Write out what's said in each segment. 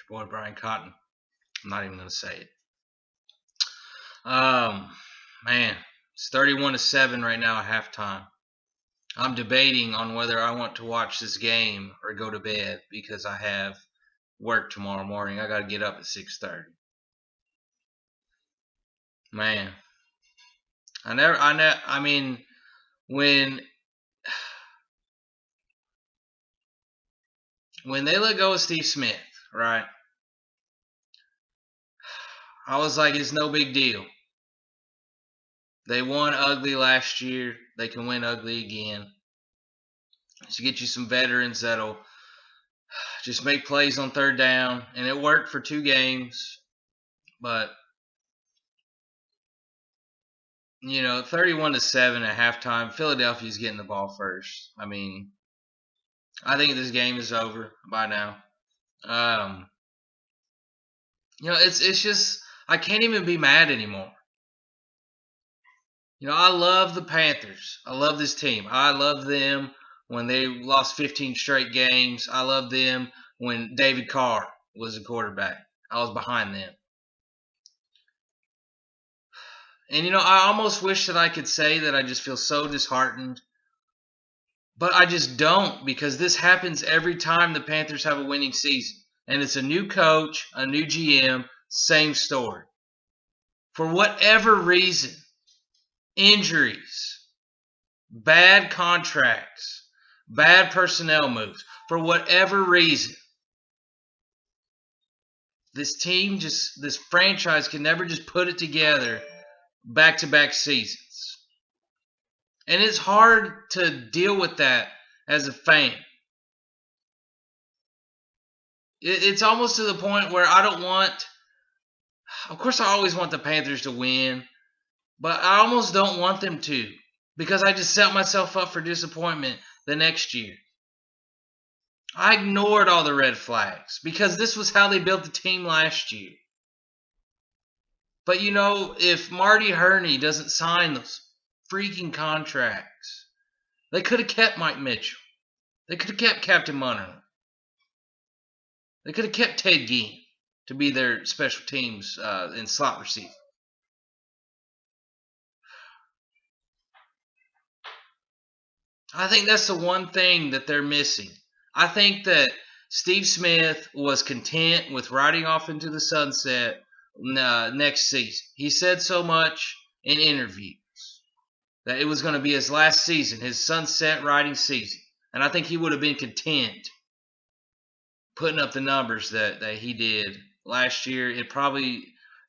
your boy Brian Cotton. I'm not even gonna say it. Man, it's 31-7 right now at halftime. I'm debating on whether I want to watch this game or go to bed because I have work tomorrow morning. I got to get up at 6:30. Man, I mean, when when they let go of Steve Smith, right? I was like, it's no big deal. They won ugly last year. They can win ugly again. To get you some veterans that'll just make plays on third down, and it worked for 2 games. But 31-7 at halftime. Philadelphia's getting the ball first. I mean, I think this game is over by now. It's just I can't even be mad anymore. I love the Panthers. I love this team. I love them when they lost 15 straight games. I love them when David Carr was a quarterback. I was behind them. And I almost wish that I could say that I just feel so disheartened. But I just don't, because this happens every time the Panthers have a winning season. And it's a new coach, a new GM, same story. For whatever reason, injuries, bad contracts, bad personnel moves, for whatever reason, this franchise can never just put it together back-to-back seasons. And it's hard to deal with that as a fan. It's almost to the point where I don't want, of course I always want the Panthers to win, but I almost don't want them to, because I just set myself up for disappointment the next year. I ignored all the red flags because this was how they built the team last year. But if Marty Hurney doesn't sign those freaking contracts, they could have kept Mike Mitchell. They could have kept Captain Munnerlyn. They could have kept Ted Ginn to be their special teams and slot receiver. I think that's the one thing that they're missing. I think that Steve Smith was content with riding off into the sunset next season. He said so much in interviews that it was going to be his last season, his sunset riding season. And I think he would have been content putting up the numbers that he did last year.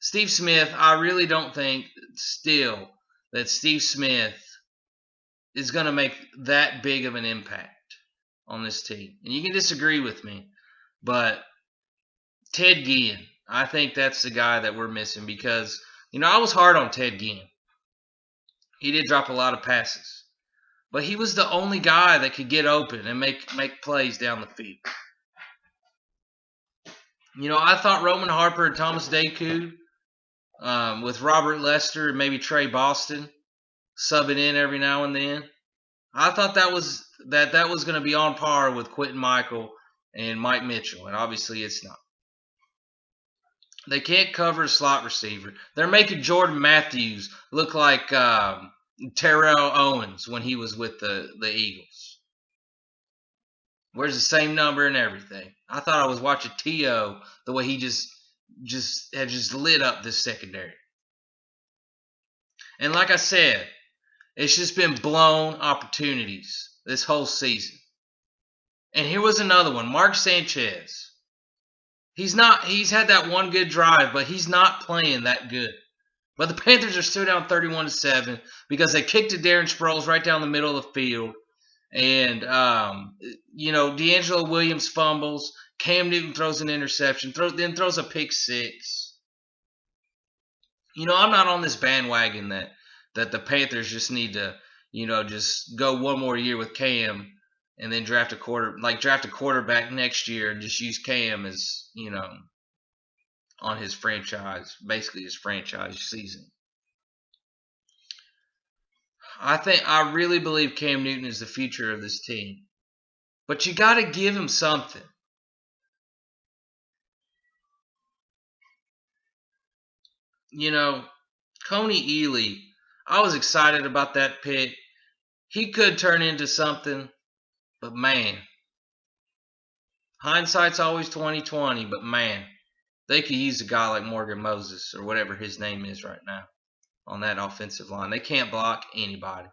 Steve Smith, I really don't think still that Steve Smith is going to make that big of an impact on this team. And you can disagree with me, but Ted Ginn, I think that's the guy that we're missing because, I was hard on Ted Ginn. He did drop a lot of passes, but he was the only guy that could get open and make plays down the field. I thought Roman Harper and Thomas Deku, with Robert Lester and maybe Trey Boston subbing in every now and then, I thought that was going to be on par with Quentin Michael and Mike Mitchell, and obviously it's not. They can't cover a slot receiver. They're making Jordan Matthews look like Terrell Owens when he was with the Eagles. Wears the same number and everything. I thought I was watching T.O. the way he just lit up this secondary. And like I said, it's just been blown opportunities this whole season. And here was another one, Mark Sanchez. He's had that one good drive, but he's not playing that good. But the Panthers are still down 31-7 because they kicked to Darren Sproles right down the middle of the field. And, D'Angelo Williams fumbles. Cam Newton throws an interception, then throws a pick six. I'm not on this bandwagon that the Panthers just need to, just go one more year with Cam and then draft a quarterback next year and just use Cam as, on his franchise, basically his franchise season. I really believe Cam Newton is the future of this team. But you got to give him something. you know, Coney Ealy, I was excited about that pick. He could turn into something, but man, hindsight's always 2020. But man, they could use a guy like Morgan Moses or whatever his name is right now on that offensive line. They can't block anybody.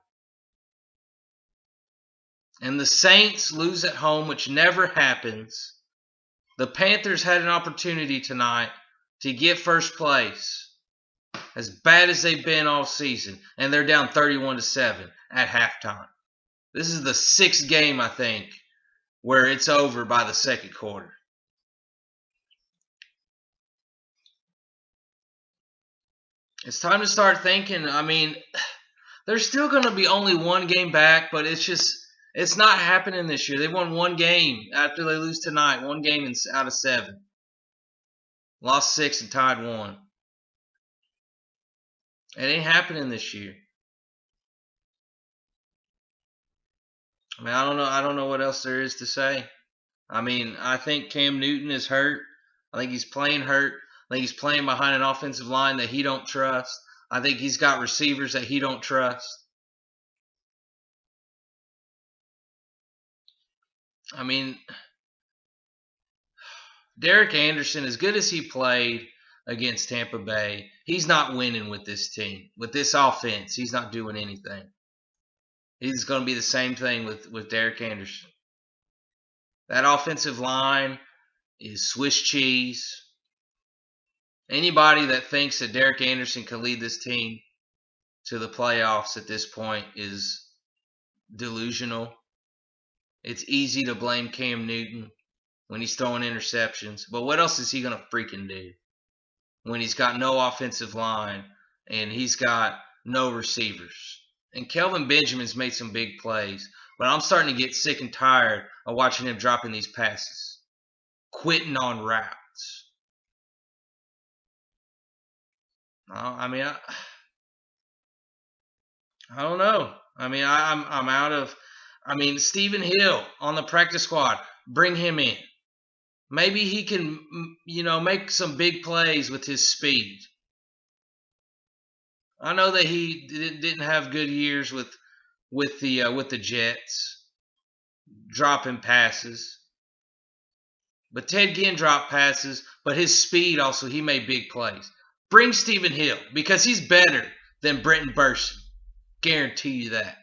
And the Saints lose at home, which never happens. The Panthers had an opportunity tonight to get first place, as bad as they've been all season, and they're down 31-7 at halftime. This is the 6th game, I think, where it's over by the second quarter. It's time to start thinking. I mean, there's still going to be only one game back, but it's not happening this year. They won one game after they lose tonight. One game out of 7. Lost 6 and tied 1. It ain't happening this year. I mean, I don't know what else there is to say. I mean, I think Cam Newton is hurt. I think he's playing hurt. I think he's playing behind an offensive line that he don't trust. I think he's got receivers that he don't trust. I mean, Derek Anderson, as good as he played against Tampa Bay, he's not winning with this team. With this offense, he's not doing anything. It's going to be the same thing with Derek Anderson. That offensive line is Swiss cheese. Anybody that thinks that Derek Anderson can lead this team to the playoffs at this point is delusional. It's easy to blame Cam Newton when he's throwing interceptions. But what else is he going to freaking do when he's got no offensive line and he's got no receivers? And Kelvin Benjamin's made some big plays, but I'm starting to get sick and tired of watching him dropping these passes, quitting on routes. I mean, I don't know. I mean, I'm out of. I mean, Stephen Hill on the practice squad, bring him in. Maybe he can, make some big plays with his speed. I know that he didn't have good years with the Jets, dropping passes. But Ted Ginn dropped passes, but his speed also, he made big plays. Bring Stephen Hill because he's better than Brenton Burson. Guarantee you that.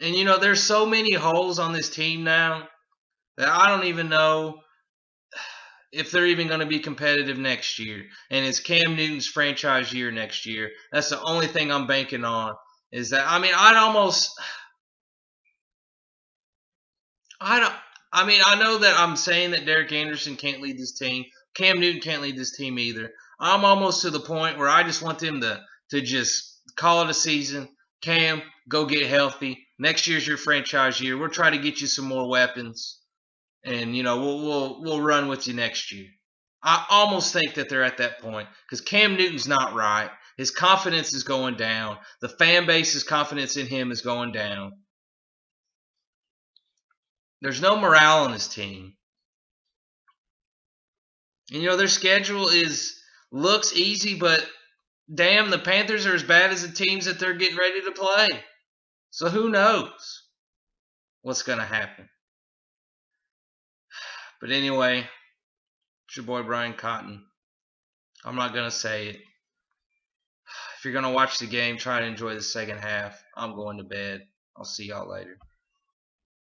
And there's so many holes on this team now that I don't even know if they're even going to be competitive next year. And it's Cam Newton's franchise year next year. That's the only thing I'm banking on. Is that, I mean, I know that I'm saying that Derek Anderson can't lead this team. Cam Newton can't lead this team either. I'm almost to the point where I just want them to just call it a season. Cam, go get healthy. Next year's your franchise year. We'll try to get you some more weapons, and we'll run with you next year. I almost think that they're at that point because Cam Newton's not right. His confidence is going down. The fan base's confidence in him is going down. There's no morale on this team. And their schedule looks easy, but damn, the Panthers are as bad as the teams that they're getting ready to play. So who knows what's going to happen. But anyway, it's your boy Brian Cotton. I'm not going to say it. If you're going to watch the game, try to enjoy the second half. I'm going to bed. I'll see y'all later.